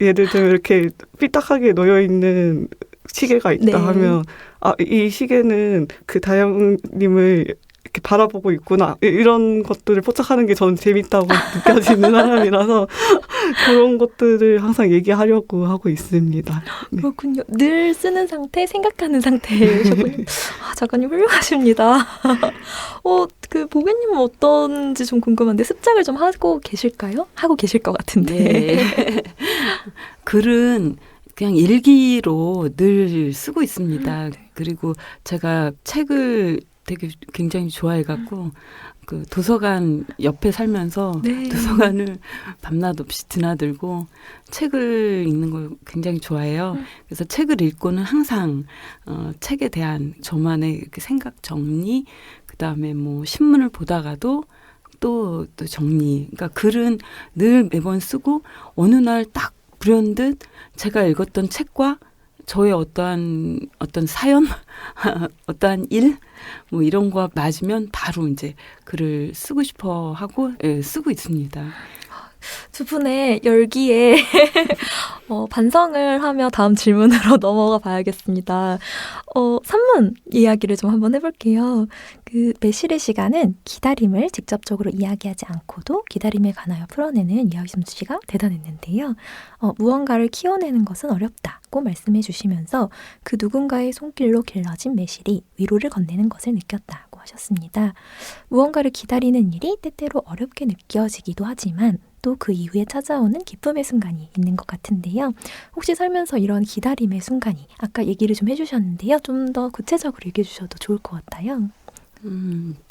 예를 들면 이렇게 삐딱하게 놓여있는 시계가 있다 하면 이 시계는 그 다영님을 이렇게 바라보고 있구나 이런 것들을 포착하는 게 저는 재밌다고 느껴지는 사람이라서 그런 것들을 항상 얘기하려고 하고 있습니다. 네. 그렇군요. 늘 쓰는 상태, 생각하는 상태셨군요. 작가님 훌륭하십니다. 보배님은 어떤지 좀 궁금한데 습작을 좀 하고 계실까요? 하고 계실 것 같은데. 네. 글은 그냥 일기로 늘 쓰고 있습니다. 그리고 제가 책을 되게 굉장히 좋아해갖고 그 도서관 옆에 살면서 도서관을 밤낮 없이 드나들고 책을 읽는 걸 굉장히 좋아해요. 그래서 책을 읽고는 항상 책에 대한 저만의 이렇게 생각 정리, 그다음에 뭐 신문을 보다가도 또 정리. 그러니까 글은 늘 매번 쓰고 어느 날 딱 불현듯 제가 읽었던 책과 저의 어떠한 사연, 어떠한 일, 뭐 이런 거 맞으면 바로 이제 글을 쓰고 싶어 하고 쓰고 있습니다. 두 분의 열기에 반성을 하며 다음 질문으로 넘어가 봐야겠습니다. 산문 이야기를 좀 한번 해볼게요. 매실의 시간은 기다림을 직접적으로 이야기하지 않고도 기다림에 관하여 풀어내는 이야기 솜씨가 대단했는데요. 무언가를 키워내는 것은 어렵다고 말씀해 주시면서 그 누군가의 손길로 길러진 매실이 위로를 건네는 것을 느꼈다고 하셨습니다. 무언가를 기다리는 일이 때때로 어렵게 느껴지기도 하지만 또 그 이후에 찾아오는 기쁨의 순간이 있는 것 같은데요. 혹시 살면서 이런 기다림의 순간이 아까 얘기를 좀 해주셨는데요. 좀 더 구체적으로 얘기해 주셔도 좋을 것 같아요.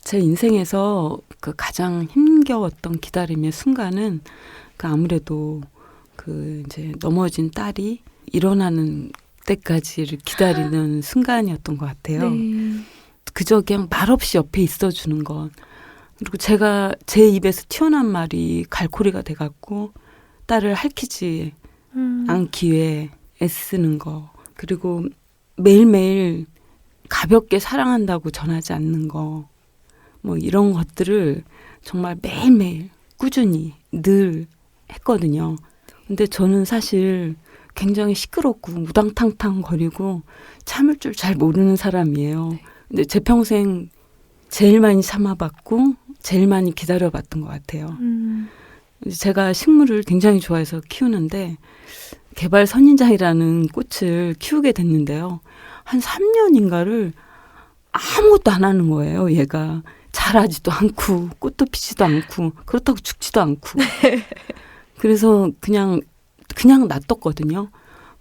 제 인생에서 그 가장 힘겨웠던 기다림의 순간은 아무래도 이제 넘어진 딸이 일어나는 때까지를 기다리는 순간이었던 것 같아요. 네. 그저 그냥 말없이 옆에 있어주는 것. 그리고 제 입에서 튀어나온 말이 갈코리가 돼갖고 딸을 핥히지 않기 위해 애쓰는 거. 그리고 매일매일 가볍게 사랑한다고 전하지 않는 거. 뭐 이런 것들을 정말 매일매일 꾸준히 늘 했거든요. 근데 저는 사실 굉장히 시끄럽고 우당탕탕 거리고 참을 줄 잘 모르는 사람이에요. 근데 제 평생 제일 많이 참아봤고 제일 많이 기다려봤던 것 같아요. 제가 식물을 굉장히 좋아해서 키우는데 개발 선인장이라는 꽃을 키우게 됐는데요. 한 3년인가를 아무것도 안 하는 거예요. 얘가 자라지도 않고 꽃도 피지도 않고 그렇다고 죽지도 않고. 그래서 그냥 놔뒀거든요.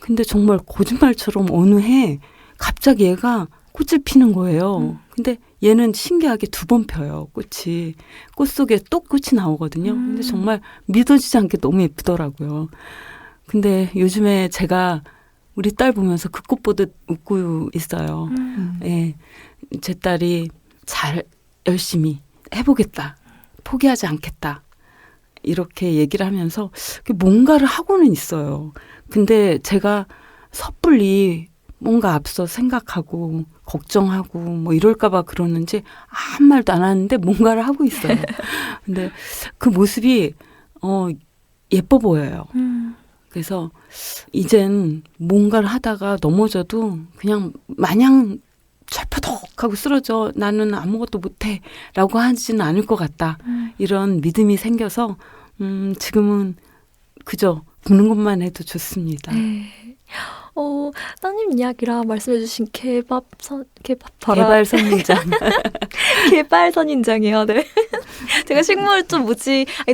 근데 정말 거짓말처럼 어느 해 갑자기 얘가 꽃을 피는 거예요. 근데 얘는 신기하게 2번 펴요, 꽃이. 꽃 속에 또 꽃이 나오거든요. 근데 정말 믿어지지 않게 너무 예쁘더라고요. 근데 요즘에 제가 우리 딸 보면서 그 꽃 보듯 웃고 있어요. 예, 제 딸이 열심히 해보겠다. 포기하지 않겠다. 이렇게 얘기를 하면서 뭔가를 하고는 있어요. 근데 제가 섣불리 뭔가 앞서 생각하고 걱정하고 뭐 이럴까봐 그러는지 아무 말도 안 하는데 뭔가를 하고 있어요. 근데 그 모습이 예뻐 보여요. 그래서 이젠 뭔가를 하다가 넘어져도 그냥 마냥 철퍼덕하고 쓰러져 나는 아무것도 못해 라고 하지는 않을 것 같다. 이런 믿음이 생겨서 지금은 그저 보는 것만 해도 좋습니다. 따님 이야기라 말씀해주신 개발 선인장. 개발 선인장이요. 네. 제가 식물 좀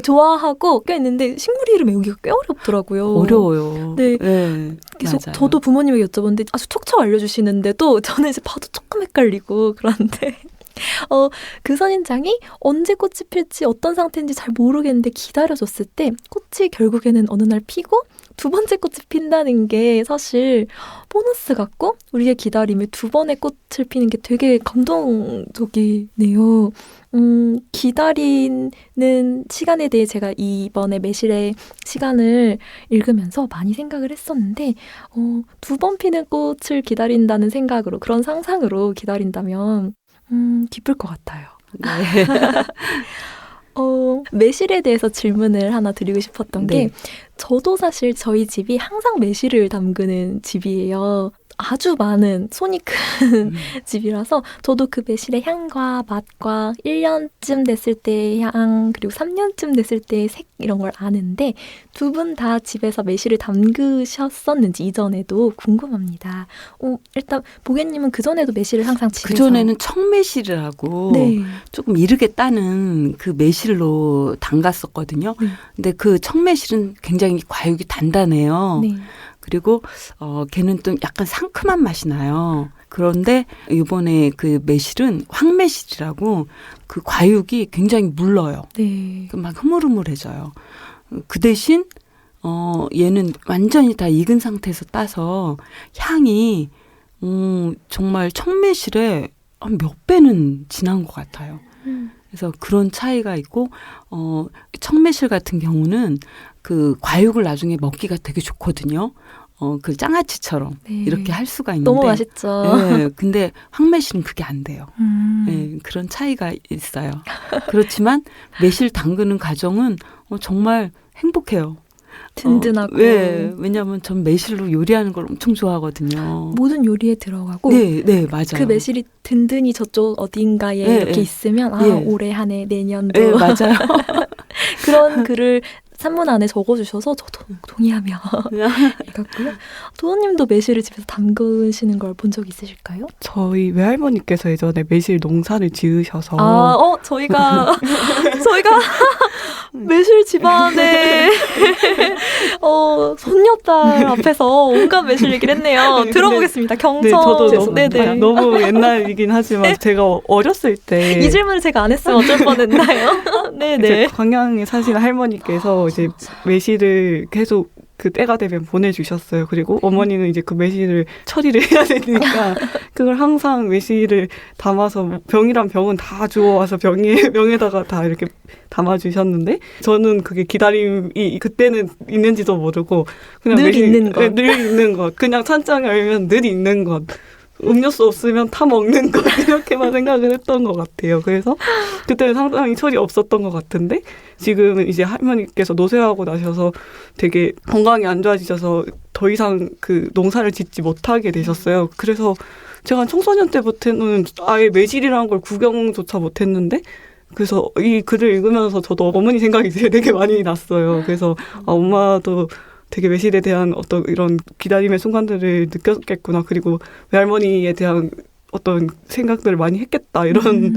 좋아하고 꽤 있는데 식물 이름 외우기가 꽤 어렵더라고요. 어려워요. 네. 계속 맞아요. 저도 부모님에게 여쭤봤는데 아주 척척 알려주시는데도 저는 이제 봐도 조금 헷갈리고 그런데 그 선인장이 언제 꽃이 필지 어떤 상태인지 잘 모르겠는데 기다려줬을 때 꽃이 결국에는 어느 날 피고 두 번째 꽃이 핀다는 게 사실 보너스 같고 우리의 기다림에 두 번의 꽃을 피는 게 되게 감동적이네요. 기다리는 시간에 대해 제가 이번에 매실의 시간을 읽으면서 많이 생각을 했었는데 두 번 피는 꽃을 기다린다는 생각으로 그런 상상으로 기다린다면 기쁠 것 같아요. 네. 매실에 대해서 질문을 하나 드리고 싶었던 게 저도 사실 저희 집이 항상 매실을 담그는 집이에요. 아주 많은 손이 큰 집이라서 저도 그 매실의 향과 맛과 1년쯤 됐을 때의 향 그리고 3년쯤 됐을 때의 색 이런 걸 아는데 두 분 다 집에서 매실을 담그셨었는지 이전에도 궁금합니다. 일단 보게님은 그전에도 매실을 항상 집에서 그전에는 청매실을 하고 조금 이르게 따는 그 매실로 담갔었거든요. 근데 그 청매실은 굉장히 과육이 단단해요. 그리고 걔는 또 약간 상큼한 맛이 나요. 그런데 이번에 그 매실은 황매실이라고 그 과육이 굉장히 물러요. 막 흐물흐물해져요. 그 대신 얘는 완전히 다 익은 상태에서 따서 향이 정말 청매실에 몇 배는 진한 것 같아요. 그래서 그런 차이가 있고 청매실 같은 경우는 그 과육을 나중에 먹기가 되게 좋거든요. 그 장아찌처럼 이렇게 할 수가 있는데 너무 맛있죠. 네, 근데 황매실은 그게 안 돼요. 네, 그런 차이가 있어요. 그렇지만 매실 담그는 과정은 정말 행복해요. 든든하고. 네, 왜냐하면 전 매실로 요리하는 걸 엄청 좋아하거든요. 모든 요리에 들어가고. 네, 맞아요. 그 매실이 든든히 저쪽 어딘가에 이렇게 있으면 올해 한 해 내년도. 네, 맞아요. 그런 글을 산문 안에 적어주셔서 저도 동의하며 읽었고요. 도원님도 매실을 집에서 담그시는 걸 본 적 있으실까요? 저희 외할머니께서 예전에 매실 농사를 지으셔서 저희가 매실 집안에 손녀딸 앞에서 온갖 매실 얘기를 했네요. 들어보겠습니다. 경천. 네, 저도 너무 옛날이긴 하지만 제가 어렸을 때 이 질문을 제가 안 했으면 어쩔 뻔했나요? 네네. 광양에 사시는 할머니께서 이제 매실을 계속 그 때가 되면 보내주셨어요. 그리고 어머니는 이제 그 매실을 처리를 해야 되니까 그걸 항상 매실을 담아서 병이란 병은 다 주워와서 병에다가 다 이렇게 담아주셨는데 저는 그게 기다림이 그때는 있는지도 모르고 그냥 늘 매실, 있는 것. 늘 있는 것. 그냥 찬장에 열면 늘 있는 것. 음료수 없으면 타 먹는 것 이렇게만 생각을 했던 것 같아요. 그래서 그때는 상당히 철이 없었던 것 같은데 지금은 이제 할머니께서 노쇠하고 나셔서 되게 건강이 안 좋아지셔서 더 이상 그 농사를 짓지 못하게 되셨어요. 그래서 제가 청소년 때부터는 아예 매실이라는 걸 구경조차 못했는데 그래서 이 글을 읽으면서 저도 어머니 생각이 되게 많이 났어요. 그래서 엄마도 되게 매실에 대한 어떤 이런 기다림의 순간들을 느꼈겠구나. 그리고 외할머니에 대한 어떤 생각들을 많이 했겠다. 이런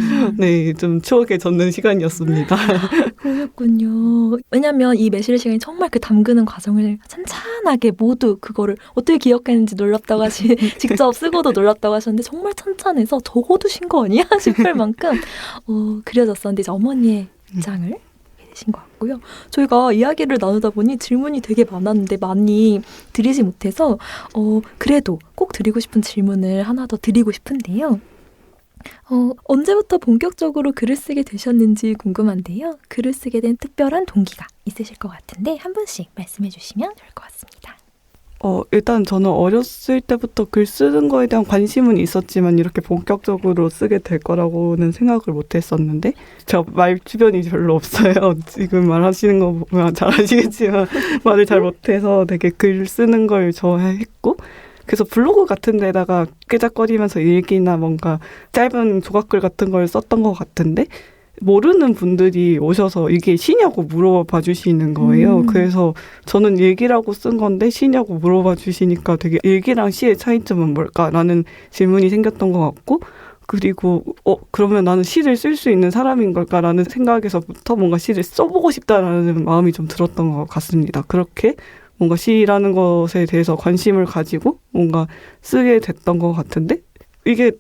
좀 추억에 젖는 시간이었습니다. 그렇군요. 왜냐하면 이 매실 시간이 정말 그 담그는 과정을 찬찬하게 모두 그거를 어떻게 기억했는지 놀랍다고 직접 쓰고도 놀랍다고 하셨는데 정말 찬찬해서 적어두신 거 아니야 싶을 만큼 그려졌었는데 이제 어머니의 입장을 되신 것 같고요. 저희가 이야기를 나누다 보니 질문이 되게 많았는데 많이 드리지 못해서 그래도 꼭 드리고 싶은 질문을 하나 더 드리고 싶은데요. 언제부터 본격적으로 글을 쓰게 되셨는지 궁금한데요. 글을 쓰게 된 특별한 동기가 있으실 것 같은데 한 분씩 말씀해 주시면 좋을 것 같습니다. 일단 저는 어렸을 때부터 글 쓰는 거에 대한 관심은 있었지만 이렇게 본격적으로 쓰게 될 거라고는 생각을 못 했었는데 제가 말 주변이 별로 없어요. 지금 말하시는 거 보면 잘 아시겠지만 말을 잘 못해서 되게 글 쓰는 걸 좋아했고 그래서 블로그 같은 데다가 꾀작거리면서 일기나 뭔가 짧은 조각글 같은 걸 썼던 것 같은데 모르는 분들이 오셔서 이게 시냐고 물어봐 주시는 거예요. 그래서 저는 일기라고 쓴 건데 시냐고 물어봐 주시니까 되게 일기랑 시의 차이점은 뭘까라는 질문이 생겼던 것 같고 그리고 그러면 나는 시를 쓸 수 있는 사람인 걸까라는 생각에서부터 뭔가 시를 써보고 싶다라는 마음이 좀 들었던 것 같습니다. 그렇게 뭔가 시라는 것에 대해서 관심을 가지고 뭔가 쓰게 됐던 것 같은데 이게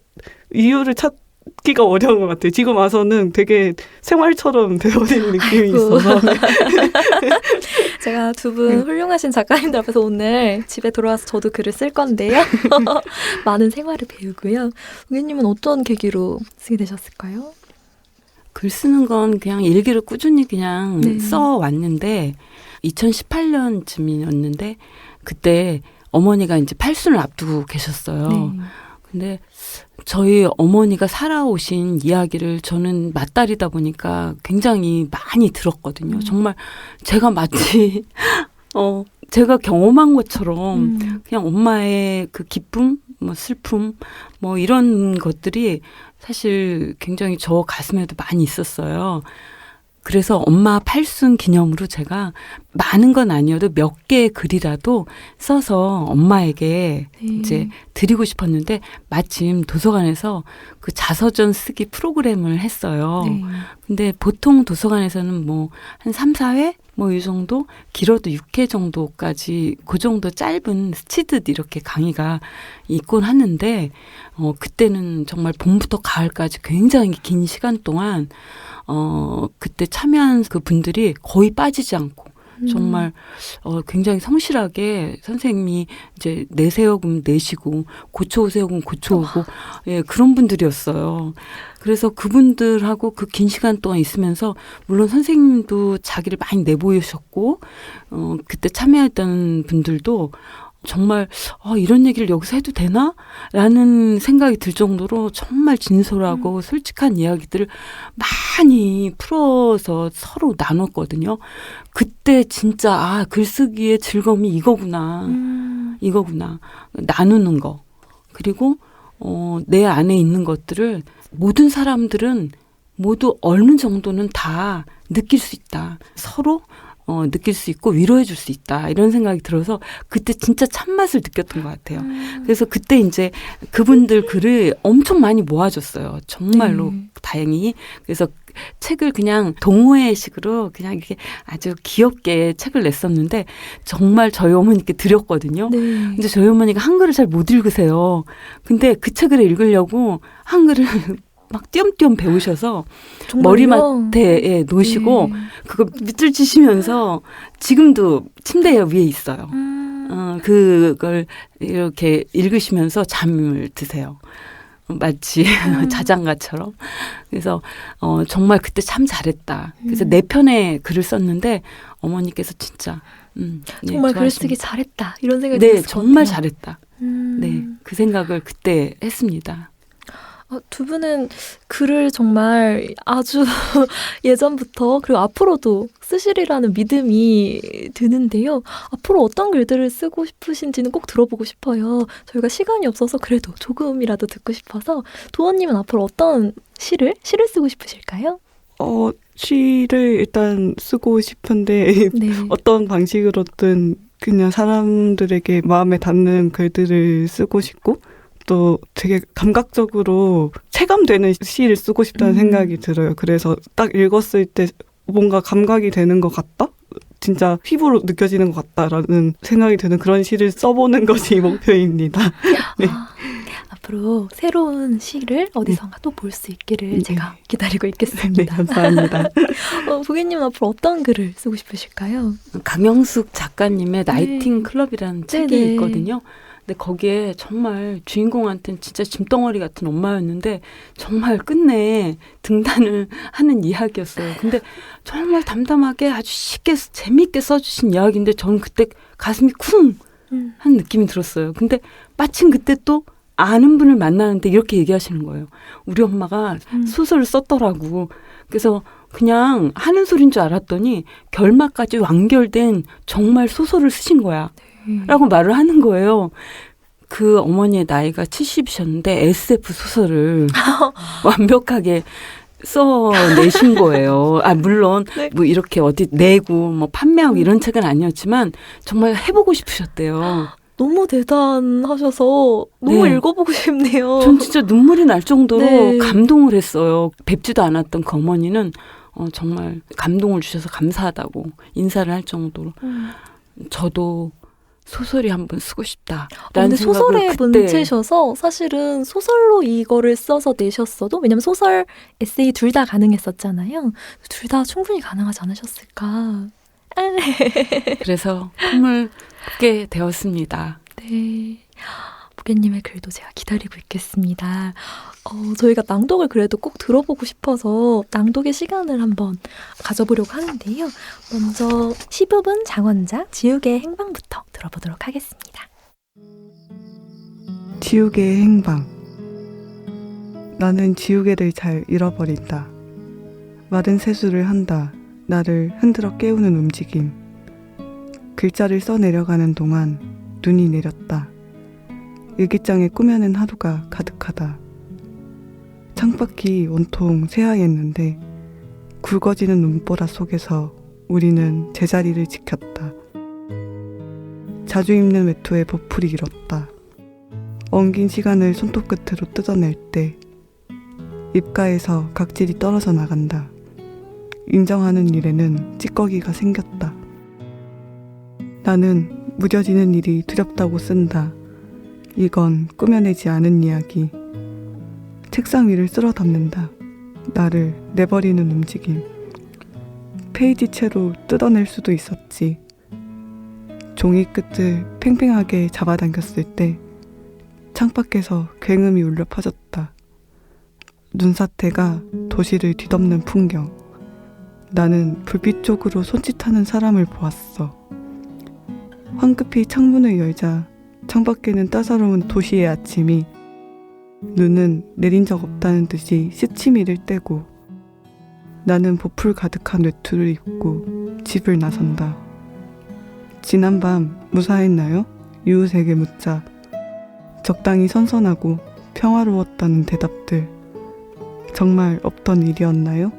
이유를 찾기가 어려운 것 같아요. 지금 와서는 되게 생활처럼 되어버린 느낌이 있어서. 제가 두 분 훌륭하신 작가님들 앞에서 오늘 집에 돌아와서 저도 글을 쓸 건데요. 많은 생활을 배우고요. 우기님은 어떤 계기로 쓰게 되셨을까요? 글 쓰는 건 그냥 일기를 꾸준히 그냥 네. 써왔는데 2018년쯤이었는데 그때 어머니가 이제 팔순을 앞두고 계셨어요. 네. 근데 저희 어머니가 살아오신 이야기를 저는 맏딸이다 보니까 굉장히 많이 들었거든요. 정말 제가 마치 제가 경험한 것처럼 그냥 엄마의 그 기쁨, 뭐 슬픔, 뭐 이런 것들이 사실 굉장히 저 가슴에도 많이 있었어요. 그래서 엄마 팔순 기념으로 제가 많은 건 아니어도 몇 개의 글이라도 써서 엄마에게 이제 드리고 싶었는데 마침 도서관에서 그 자서전 쓰기 프로그램을 했어요. 네. 근데 보통 도서관에서는 뭐 한 3, 4회? 뭐 이 정도? 길어도 6회 정도까지 그 정도 짧은 스치듯 이렇게 강의가 있곤 하는데 그때는 정말 봄부터 가을까지 굉장히 긴 시간 동안 그때 참여한 그 분들이 거의 빠지지 않고 정말 굉장히 성실하게 선생님이 이제 내세요 그럼 내시고 고쳐오세요 그럼 고쳐오고 예, 그런 분들이었어요. 그래서 그분들하고 그 긴 시간 동안 있으면서 물론 선생님도 자기를 많이 내보이셨고 그때 참여했던 분들도 정말 이런 얘기를 여기서 해도 되나? 라는 생각이 들 정도로 정말 진솔하고 솔직한 이야기들을 많이 풀어서 서로 나눴거든요. 그때 진짜 글쓰기의 즐거움이 이거구나. 이거구나. 나누는 거. 그리고 내 안에 있는 것들을 모든 사람들은 모두 어느 정도는 다 느낄 수 있다. 서로 느낄 수 있고 위로해 줄 수 있다. 이런 생각이 들어서 그때 진짜 참맛을 느꼈던 것 같아요. 그래서 그때 이제 그분들 글을 엄청 많이 모아줬어요. 정말로 다행히. 그래서 책을 그냥 동호회식으로 그냥 이렇게 아주 귀엽게 책을 냈었는데 정말 저희 어머니께 드렸거든요. 네. 근데 저희 어머니가 한글을 잘 못 읽으세요. 근데 그 책을 읽으려고 한글을 막 띄엄띄엄 배우셔서 정말요? 머리맡에 놓으시고 네. 그거 밑줄치시면서 지금도 침대 위에 있어요. 그걸 이렇게 읽으시면서 잠을 드세요. 마치 자장가처럼. 그래서 정말 그때 참 잘했다. 그래서 네 편의 글을 썼는데 어머니께서 진짜 정말 네, 글쓰기 잘했다. 이런 생각이 네, 들었을 것 정말 같아요. 잘했다. 네, 그 생각을 그때 했습니다. 두 분은 글을 정말 아주 예전부터 그리고 앞으로도 쓰시리라는 믿음이 드는데요. 앞으로 어떤 글들을 쓰고 싶으신지는 꼭 들어보고 싶어요. 저희가 시간이 없어서 그래도 조금이라도 듣고 싶어서 도원님은 앞으로 어떤 시를 쓰고 싶으실까요? 시를 일단 쓰고 싶은데 네. 어떤 방식으로든 그냥 사람들에게 마음에 닿는 글들을 쓰고 싶고 또 되게 감각적으로 체감되는 시를 쓰고 싶다는 생각이 들어요. 그래서 딱 읽었을 때 뭔가 감각이 되는 것 같다? 진짜 피부로 느껴지는 것 같다라는 생각이 드는 그런 시를 써보는 것이 목표입니다. 네. 앞으로 새로운 시를 어디선가 또 볼 수 있기를 제가 기다리고 네, 있겠습니다. 감사합니다. 보기님은 앞으로 어떤 글을 쓰고 싶으실까요? 강영숙 작가님의 나이팅 클럽이라는 책이 네네. 있거든요. 근데 거기에 정말 주인공한테는 진짜 짐덩어리 같은 엄마였는데 정말 끝내 등단을 하는 이야기였어요. 근데 정말 담담하게 아주 쉽게 재미있게 써주신 이야기인데 저는 그때 가슴이 쿵 한 느낌이 들었어요. 근데 마침 그때 또 아는 분을 만나는데 이렇게 얘기하시는 거예요. 우리 엄마가 소설을 썼더라고. 그래서 그냥 하는 소린 줄 알았더니 결말까지 완결된 정말 소설을 쓰신 거야. 라고 말을 하는 거예요. 그 어머니의 나이가 70이셨는데 SF 소설을 완벽하게 써내신 거예요. 아, 물론 네. 뭐 이렇게 어디 내고 뭐 판매하고 이런 책은 아니었지만 정말 해보고 싶으셨대요. 너무 대단하셔서 너무 네. 읽어보고 싶네요. 전 진짜 눈물이 날 정도로 네. 감동을 했어요. 뵙지도 않았던 그 어머니는 정말 감동을 주셔서 감사하다고 인사를 할 정도로 저도 소설이 한번 쓰고 싶다. 근데 소설의 문체셔서 사실은 소설로 이거를 써서 내셨어도 왜냐면 소설, 에세이 둘 다 가능했었잖아요. 둘 다 충분히 가능하지 않으셨을까. 그래서 꿈을 꾸게 되었습니다. 네. 무게님의 글도 제가 기다리고 있겠습니다. 저희가 낭독을 그래도 꼭 들어보고 싶어서 낭독의 시간을 한번 가져보려고 하는데요. 먼저 시부분 장원작 지우개의 행방부터 들어보도록 하겠습니다. 지우개의 행방. 나는 지우개를 잘 잃어버린다. 마른 세수를 한다. 나를 흔들어 깨우는 움직임. 글자를 써내려가는 동안 눈이 내렸다. 일기장에 꾸며낸 하루가 가득하다. 창밖이 온통 새하였는데 굵어지는 눈보라 속에서 우리는 제자리를 지켰다. 자주 입는 외투에 보풀이 일었다. 엉긴 시간을 손톱 끝으로 뜯어낼 때 입가에서 각질이 떨어져 나간다. 인정하는 일에는 찌꺼기가 생겼다. 나는 무뎌지는 일이 두렵다고 쓴다. 이건 꾸며내지 않은 이야기. 책상 위를 쓸어 담는다. 나를 내버리는 움직임. 페이지 채로 뜯어낼 수도 있었지. 종이 끝을 팽팽하게 잡아당겼을 때 창밖에서 굉음이 울려 퍼졌다. 눈사태가 도시를 뒤덮는 풍경. 나는 불빛 쪽으로 손짓하는 사람을 보았어. 황급히 창문을 열자 창밖에는 따사로운 도시의 아침이 눈은 내린 적 없다는 듯이 시치미를 떼고 나는 보풀 가득한 외투를 입고 집을 나선다. 지난밤 무사했나요? 이웃에게 묻자 적당히 선선하고 평화로웠다는 대답들. 정말 없던 일이었나요?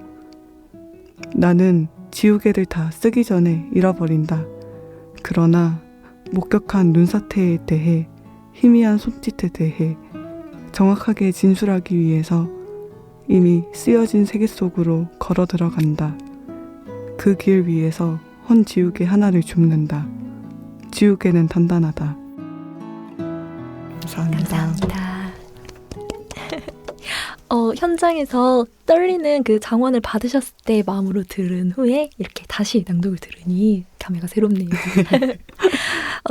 나는 지우개를 다 쓰기 전에 잃어버린다. 그러나 목격한 눈사태에 대해, 희미한 손짓에 대해 정확하게 진술하기 위해서 이미 쓰여진 세계 속으로 걸어 들어간다. 그 길 위에서 헌 지우개 하나를 줍는다. 지우개는 단단하다. 감사합니다. 감사합니다. 현장에서 떨리는 그 장원을 받으셨을 때 마음으로 들은 후에 이렇게 다시 낭독을 들으니 감회가 새롭네요.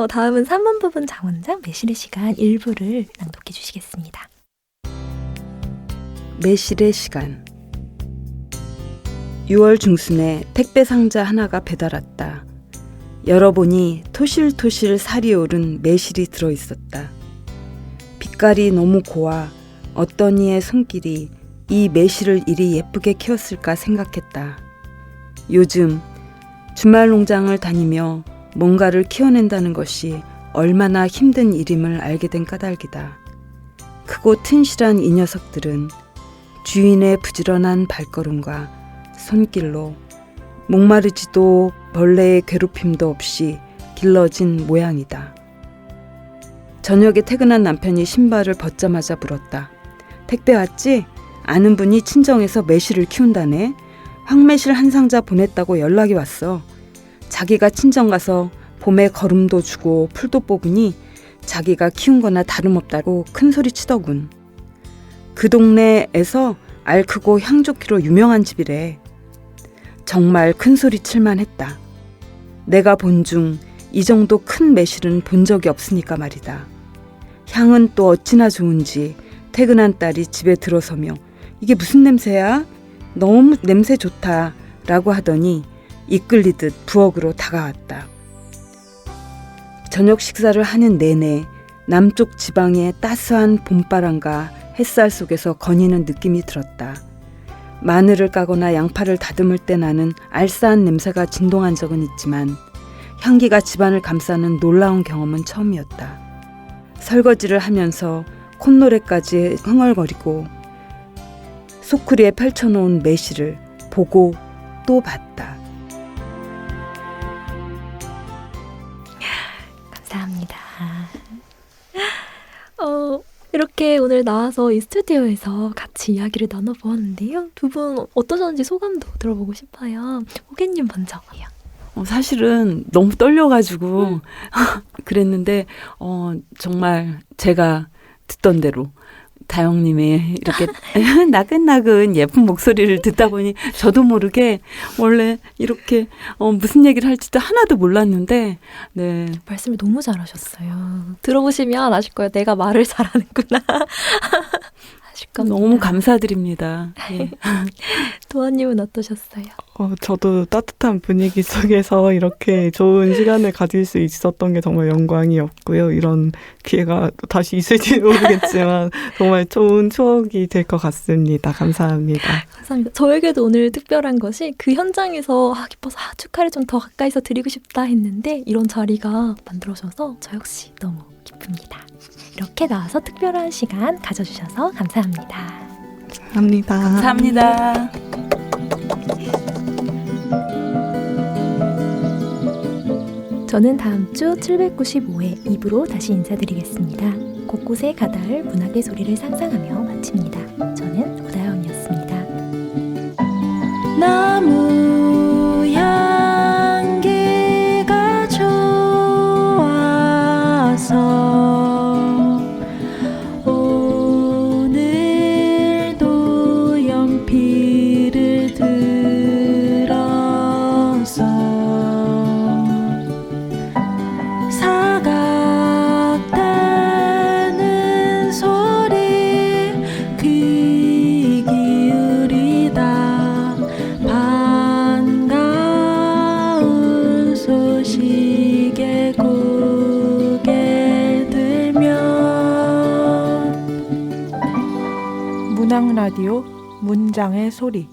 다음은 3번 부분 장원작 매실의 시간 일부를 낭독해 주시겠습니다. 매실의 시간. 6월 중순에 택배 상자 하나가 배달 왔다. 열어보니 토실토실 살이 오른 매실이 들어있었다. 빛깔이 너무 고와 어떤 이의 손길이 이 매실을 이리 예쁘게 키웠을까 생각했다. 요즘 주말 농장을 다니며 뭔가를 키워낸다는 것이 얼마나 힘든 일임을 알게 된 까닭이다. 크고 튼실한 이 녀석들은 주인의 부지런한 발걸음과 손길로 목마르지도 벌레의 괴롭힘도 없이 길러진 모양이다. 저녁에 퇴근한 남편이 신발을 벗자마자 물었다. 택배 왔지? 아는 분이 친정에서 매실을 키운다네. 황매실 한 상자 보냈다고 연락이 왔어. 자기가 친정 가서 봄에 거름도 주고 풀도 뽑으니 자기가 키운 거나 다름없다고 큰소리 치더군. 그 동네에서 알 크고 향 좋기로 유명한 집이래. 정말 큰소리 칠만 했다. 내가 본 중 이 정도 큰 매실은 본 적이 없으니까 말이다. 향은 또 어찌나 좋은지 퇴근한 딸이 집에 들어서며 이게 무슨 냄새야? 너무 냄새 좋다 라고 하더니 이끌리듯 부엌으로 다가왔다. 저녁 식사를 하는 내내 남쪽 지방의 따스한 봄바람과 햇살 속에서 거니는 느낌이 들었다. 마늘을 까거나 양파를 다듬을 때 나는 알싸한 냄새가 진동한 적은 있지만 향기가 집안을 감싸는 놀라운 경험은 처음이었다. 설거지를 하면서 콧노래까지 흥얼거리고 소쿠리에 펼쳐놓은 매실을 보고 또 봤다. 감사합니다. 이렇게 오늘 나와서 이 스튜디오에서 같이 이야기를 나눠보았는데요. 두 분 어떠셨는지 소감도 들어보고 싶어요. 호객님 먼저. 사실은 너무 떨려가지고 그랬는데 정말 제가 듣던 대로 다영님의 이렇게 나긋나긋 예쁜 목소리를 듣다 보니 저도 모르게 원래 이렇게 무슨 얘기를 할지도 하나도 몰랐는데 네. 말씀을 너무 잘하셨어요. 들어보시면 아실 거예요. 내가 말을 잘하는구나. 아실 겁니다. 너무 감사드립니다. 예. 도아님은 어떠셨어요? 저도 따뜻한 분위기 속에서 이렇게 좋은 시간을 가질 수 있었던 게 정말 영광이었고요. 이런 기회가 또 다시 있을지는 모르겠지만 정말 좋은 추억이 될 것 같습니다. 감사합니다. 감사합니다. 저에게도 오늘 특별한 것이 그 현장에서 기뻐서 축하를 좀 더 가까이서 드리고 싶다 했는데 이런 자리가 만들어져서 저 역시 너무 기쁩니다. 이렇게 나와서 특별한 시간 가져주셔서 감사합니다. 감사합니다. 감사합니다. 저는 다음 주 795회 2부로 다시 인사드리겠습니다. 곳곳에 가닿을 문학의 소리를 상상하며 마칩니다. 저는 오다영이었습니다. 나무 향기가 좋아서 오늘도 연필을 들어서 사각대는 소리 귀 기울이다 반가운 소식에 고개 들면 문학 라디오 문장의 소리